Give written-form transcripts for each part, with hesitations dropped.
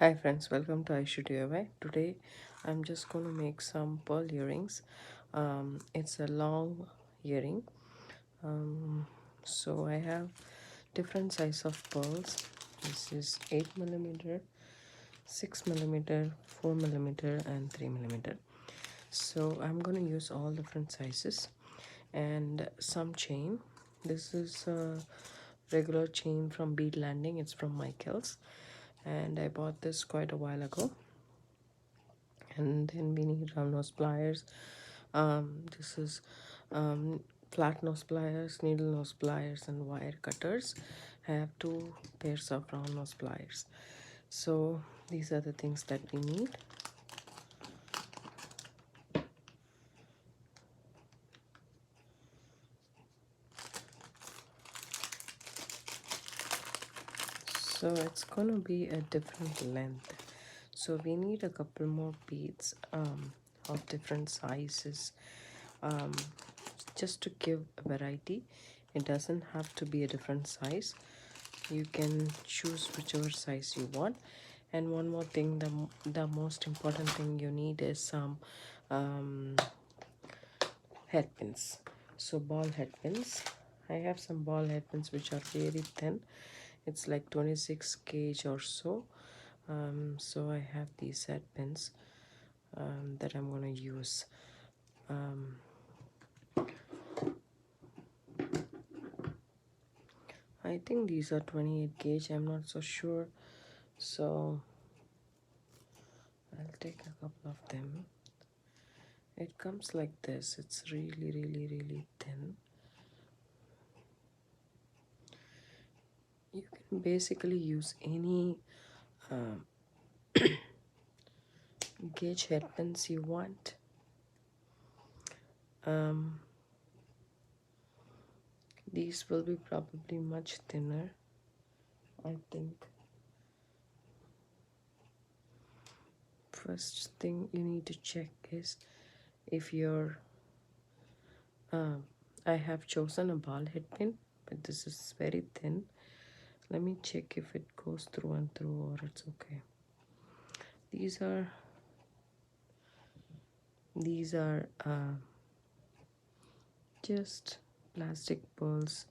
Hi friends, welcome to iShould Today I'm just going to make some pearl earrings. It's a long earring. So I have different size of pearls. This is 8 millimeter, 6 millimeter, 4 millimeter, and 3 millimeter. So I'm going to use all different sizes and some chain. This is a regular chain from Bead Landing. It's from Michael's, and I bought this quite a while ago. And then we need round nose pliers. This is flat nose pliers, needle nose pliers, and wire cutters. I have two pairs of round nose pliers. So these are the things that we need. So it's gonna be a different length. So we need a couple more beads of different sizes, um, just to give a variety. It doesn't have to be a different size. You can choose whichever size you want. And one more thing, the most important thing you need is some um, head pins. So ball head pins. I have some ball head pins which are very thin. It's like 26 gauge or so. So I have these head pins that I'm gonna use. um, I think these are 28 gauge, I'm not so sure, so I'll take a couple of them. It comes like this. It's really thin. You can basically use any um, gauge headbands you want. um, these will be probably much thinner, I think. First thing you need to check is if you're I have chosen a ball head pin, but this is very thin. Let me check if it goes through and through or it's okay. These are just plastic pearls.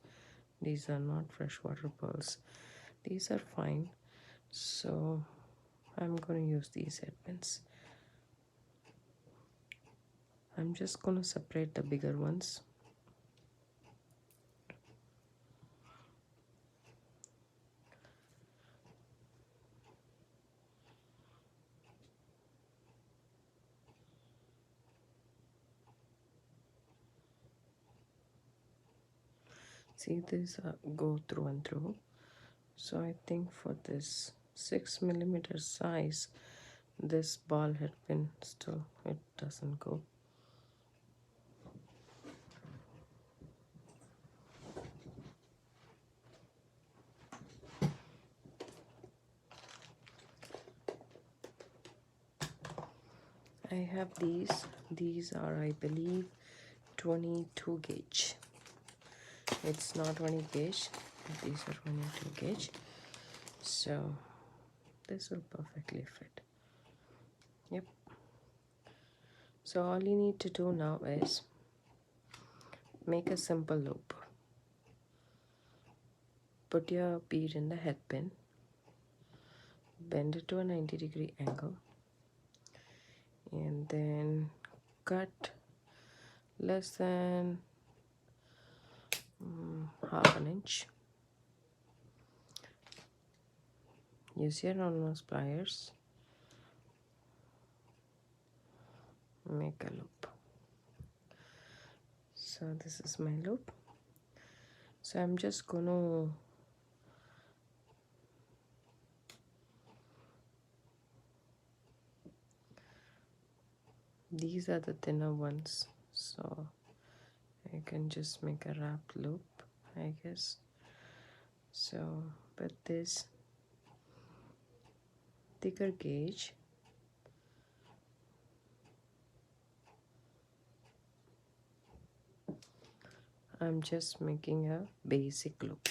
These are not freshwater pearls. These are fine. So I'm going to use these headbands. I'm just going to separate the bigger ones. See, these go through and through. So I think for this 6 millimeter size, this ball head pin still it doesn't go. I have these are, I believe, 22 gauge. It's not 20 gauge, these are 22 gauge. So this will perfectly fit. Yep. So all you need to do now is make a simple loop. Put your bead in the head pin, bend it to a 90-degree angle, and then cut less than half an inch. Use your round nose pliers, make a loop. So this is my loop. So I'm just gonna these are the thinner ones, so I can just make a wrap loop, I guess. So but this thicker gauge, I'm just making a basic loop.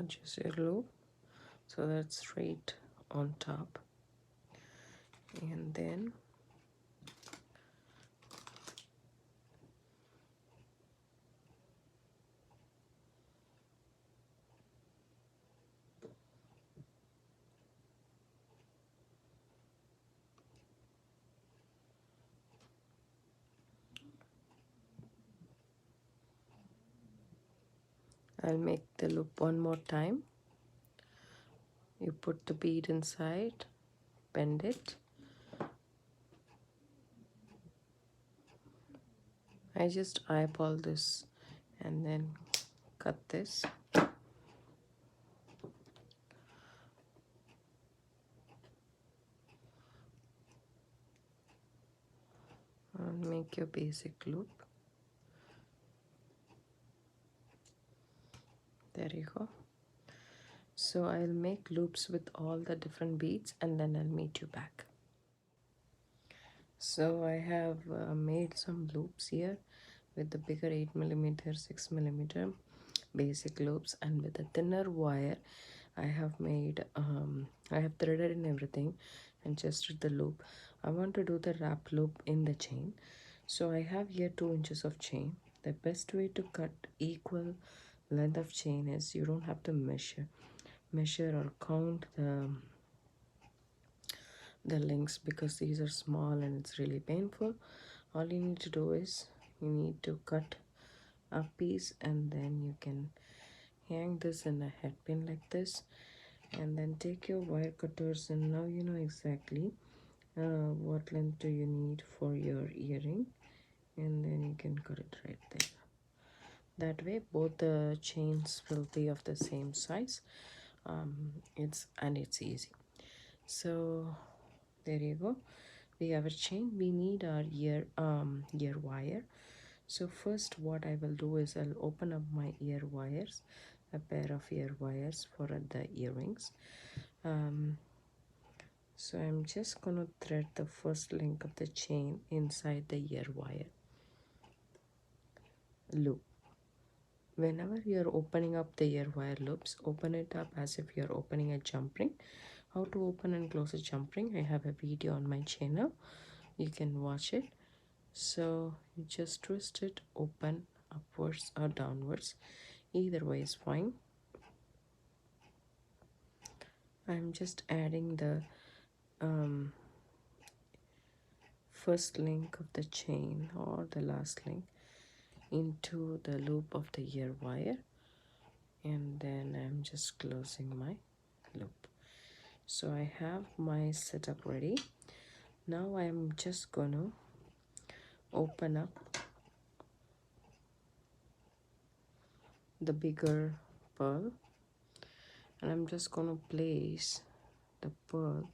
adjust your loop so that's straight on top, and then I'll make the loop one more time. You put the bead inside, bend it. I just eyeball this and then cut this. And make your basic loop. There you go. So I'll make loops with all the different beads and then I'll meet you back. So I have made some loops here with the bigger 8mm, 6mm basic loops, and with the thinner wire I have made I have threaded in everything and just did the loop. I want to do the wrap loop in the chain, so I have here 2 inches of chain. The best way to cut equal length of chain is you don't have to measure or count the links, because these are small and it's really painful. All you need to do is you need to cut a piece and then you can hang this in a head pin like this, and then take your wire cutters, and now you know exactly what length do you need for your earring, and then you can cut it right there. That way both the chains will be of the same size. It's easy. So there you go, we have a chain. We need our ear wire. So first what I will do is I'll open up my ear wires, a pair of ear wires for the earrings. So I'm just gonna thread the first link of the chain inside the ear wire loop. Whenever you're opening up the ear wire loops, open it up as if you're opening a jump ring. How to open and close a jump ring, I have a video on my channel, you can watch it. So you just twist it open upwards or downwards, either way is fine. I'm just adding the first link of the chain or the last link into the loop of the ear wire, and then I'm just closing my loop. So I have my setup ready. Now I'm just gonna open up the bigger pearl, and I'm just gonna place the pearl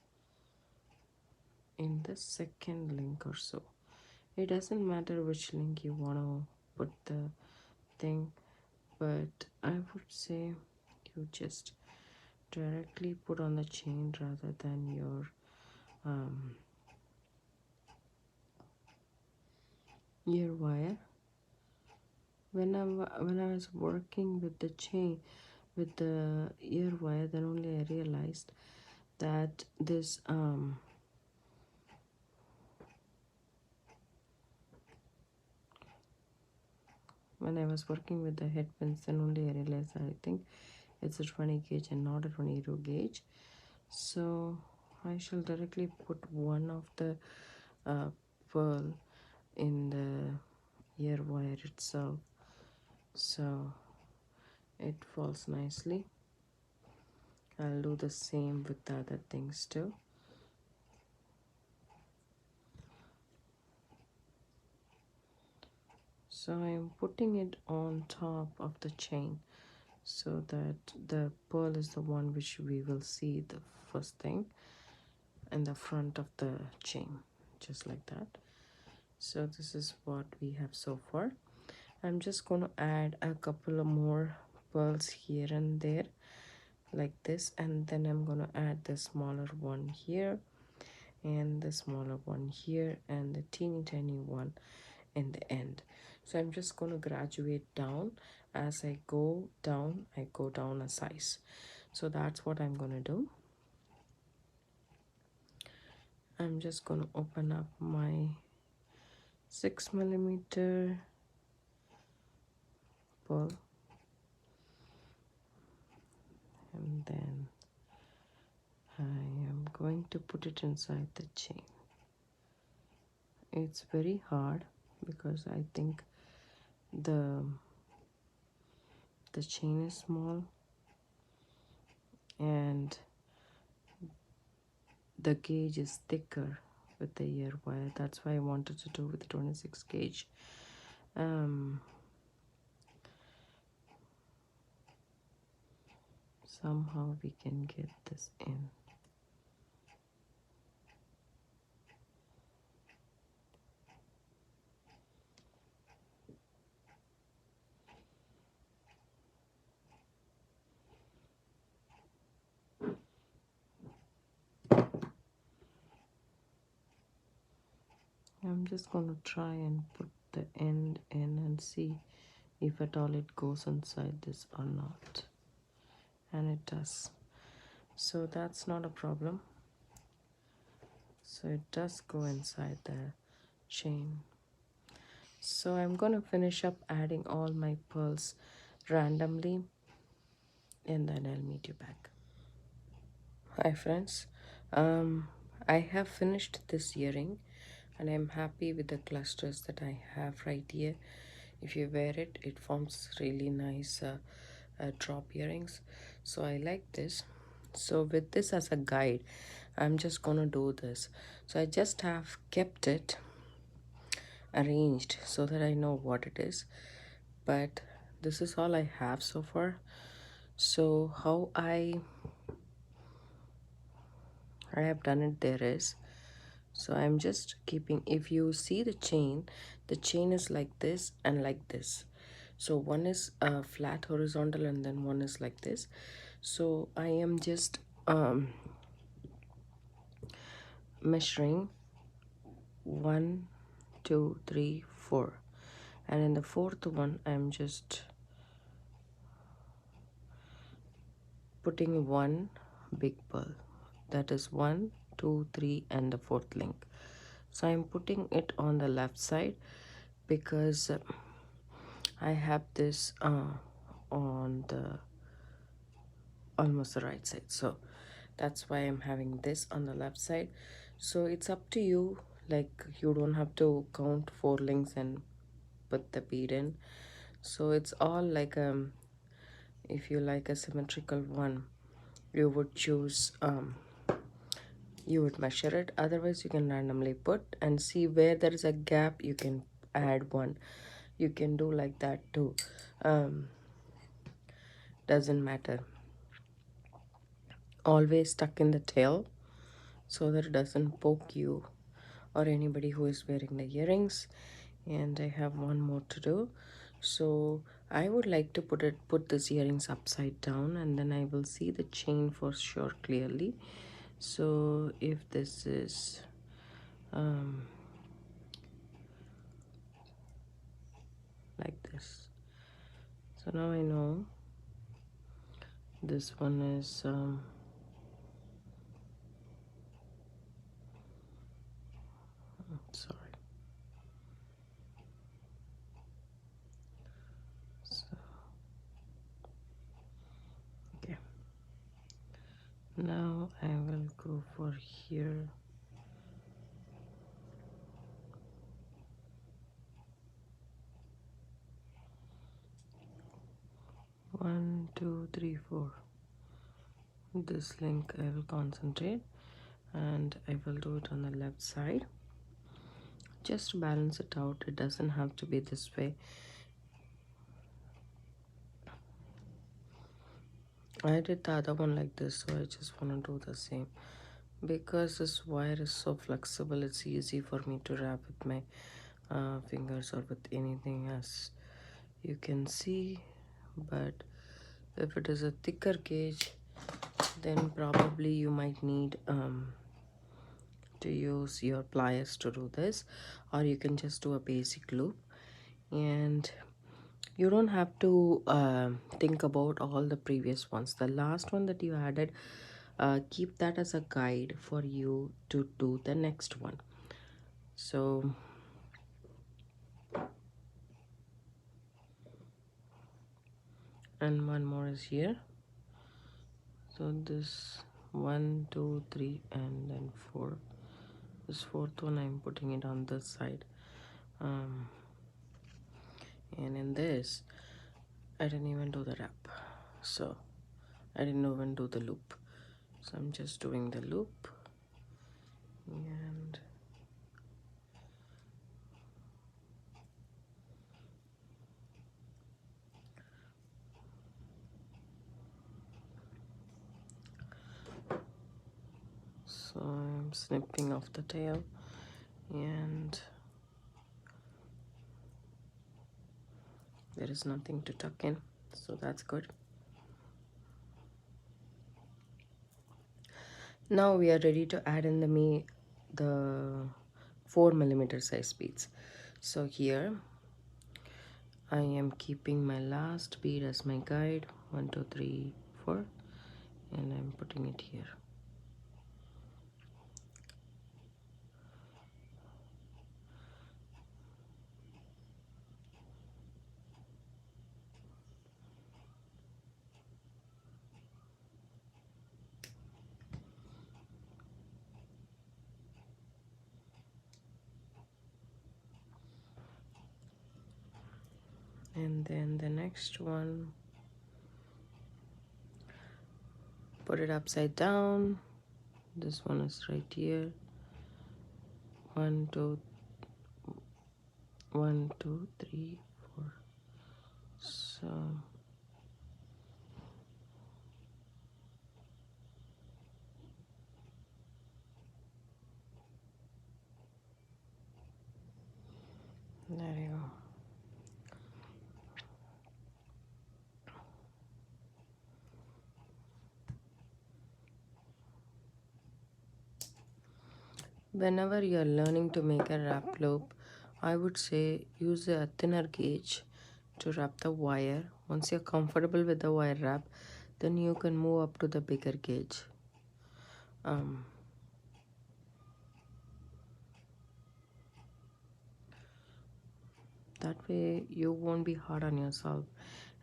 in the second link or so. It doesn't matter which link you want to put the thing, but I would say you just directly put on the chain rather than your ear wire. When I was working with the chain with the ear wire, then only I realized that this when I was working with the head pins, then only I realized that I think it's a 20 gauge and not a 22 gauge. So I shall directly put one of the pearl in the ear wire itself, so it falls nicely. I'll do the same with the other things too. So I'm putting it on top of the chain so that the pearl is the one which we will see the first thing in the front of the chain, just like that. So this is what we have so far. I'm just going to add a couple of more pearls here and there like this, and then I'm going to add the smaller one here and the smaller one here and the teeny tiny one in the end. So I'm just going to graduate down as I go down a size. So that's what I'm gonna do. I'm just gonna open up my 6 millimeter pearl, and then I am going to put it inside the chain. It's very hard because I think the chain is small and the gauge is thicker with the ear wire. That's why I wanted to do with 26 gauge. Somehow we can get this in. I'm just going to try and put the end in and see if at all it goes inside this or not. And it does. So that's not a problem. So it does go inside the chain. So I'm going to finish up adding all my pearls randomly, and then I'll meet you back. Hi friends, I have finished this earring and I'm happy with the clusters that I have right here. If you wear it, it forms really nice drop earrings. So I like this. So with this as a guide, I'm just gonna do this. So I just have kept it arranged so that I know what it is. But this is all I have so far. So how I have done it there is, so I'm just keeping, if you see the chain is like this and like this. So one is flat horizontal and then one is like this. So I am just measuring 1 2 3 4, and in the fourth one I'm just putting one big pearl. That is 1 2 3 and the fourth link. So I'm putting it on the left side because I have this on the almost the right side. So that's why I'm having this on the left side. So it's up to you, like you don't have to count 4 links and put the bead in. So it's all like if you like a symmetrical one, you would choose you would measure it. Otherwise you can randomly put and see where there is a gap, you can add one. You can do like that too. Doesn't matter. Always tuck in the tail so that it doesn't poke you or anybody who is wearing the earrings. And I have one more to do. So I would like to put this earrings upside down, and then I will see the chain for sure clearly. So if this is like this, so now I know this one is sorry. So okay, now I will go for here. One, two, three, four. This link I will concentrate, and I will do it on the left side just to balance it out. It doesn't have to be this way. I did the other one like this, so I just want to do the same. Because this wire is so flexible, it's easy for me to wrap with my fingers or with anything, as you can see. But if it is a thicker gauge, then probably you might need to use your pliers to do this, or you can just do a basic loop. And You don't have to think about all the previous ones. The last one that you added, keep that as a guide for you to do the next one. So and one more is here. So this 1 2 3 and then 4. This fourth one I'm putting it on this side. um, and in this I didn't even do the wrap, so I didn't even do the loop, so I'm just doing the loop. And so I'm snipping off the tail, and there is nothing to tuck in, so that's good. Now we are ready to add in the 4 millimeter size beads. So here I am keeping my last bead as my guide, 1 2 3 4, and I'm putting it here. And then the next one, put it upside down. This one is right here. 1 2 1 2 3 4. So there you go. Whenever you are learning to make a wrap loop, I would say use a thinner gauge to wrap the wire. Once you're comfortable with the wire wrap, then you can move up to the bigger gauge. That way you won't be hard on yourself,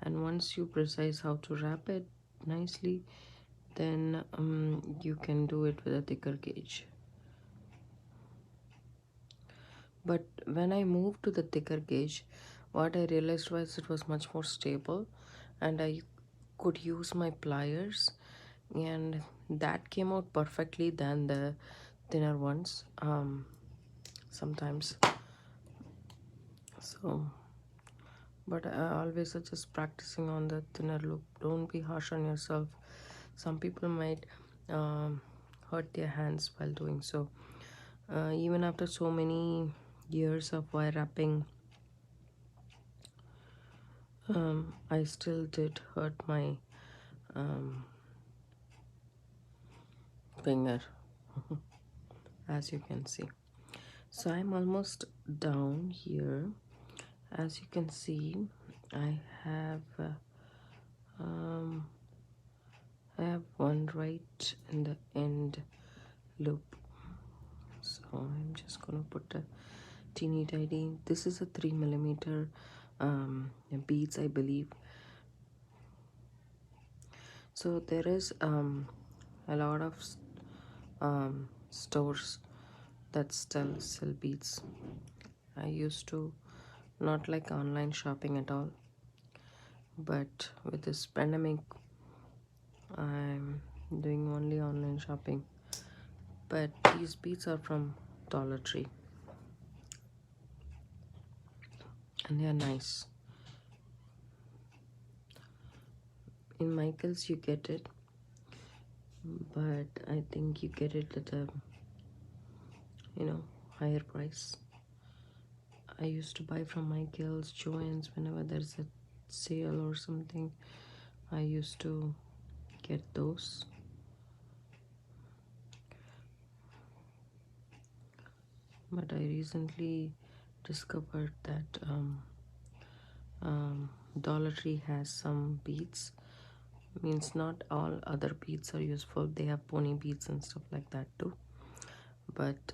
and once you precise how to wrap it nicely, then you can do it with a thicker gauge. But when I moved to the thicker gauge, what I realized was it was much more stable, and I could use my pliers, and that came out perfectly than the thinner ones sometimes. So but I always suggest practicing on the thinner loop. Don't be harsh on yourself. Some people might um, hurt their hands while doing so. Even after so many years of wire wrapping, I still did hurt my um, finger, as you can see. So I'm almost down here. As you can see, I have um, I have one right in the end loop. So I'm just gonna put a teeny tiny. This is a 3 millimeter beads, I believe. So there is a lot of stores that still sell beads. I used to not like online shopping at all, but with this pandemic, I'm doing only online shopping. But these beads are from Dollar Tree, and they are nice. In Michael's, you get it, but I think you get it at a higher price. I used to buy from Michael's, Joann's whenever there's a sale or something. I used to get those. But I recently discovered that Dollar Tree has some beads. Means not all other beads are useful. They have pony beads and stuff like that too. But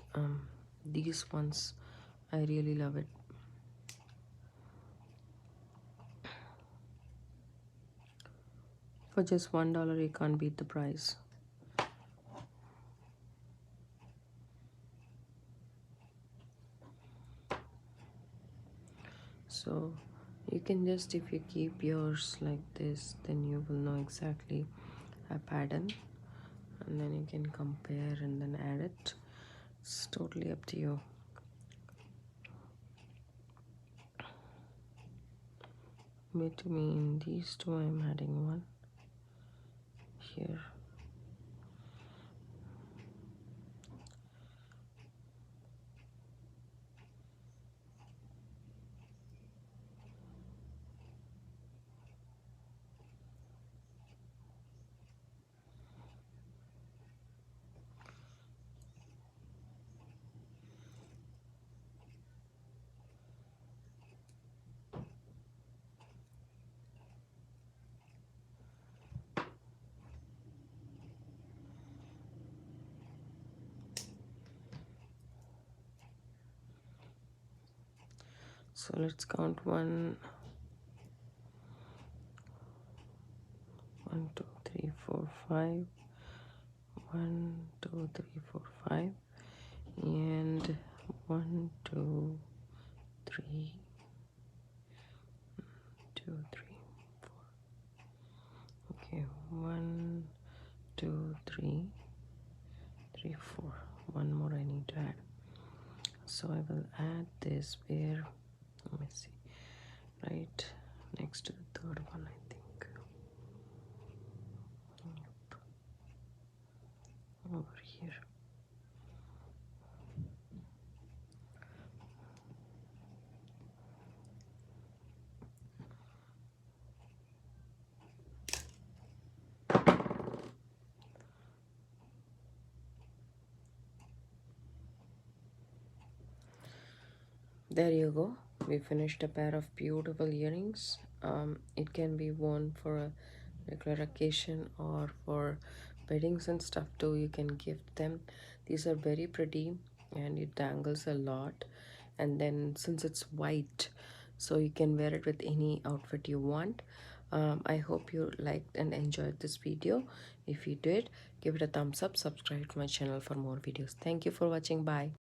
these ones, I really love it. For just $1, you can't beat the price. So you can just, if you keep yours like this, then you will know exactly a pattern, and then you can compare and then add it. It's totally up to you. But to me, in these two, I'm adding one here. So let's count 1, 2, 3, 4, 5. 1, 2, 3, 4, 5, and 1, 2, 3, 2, 3, 4. Okay, 1, 2, 3, 3, 4. One more I need to add. So I will add this where, let me see, right next to the third one, I think. Yep. Over here. There you go. We finished a pair of beautiful earrings. It can be worn for a regular occasion or for weddings and stuff too. You can gift them. These are very pretty and it dangles a lot. And then since it's white, so you can wear it with any outfit you want. I hope you liked and enjoyed this video. If you did, give it a thumbs up, subscribe to my channel for more videos. Thank you for watching. Bye.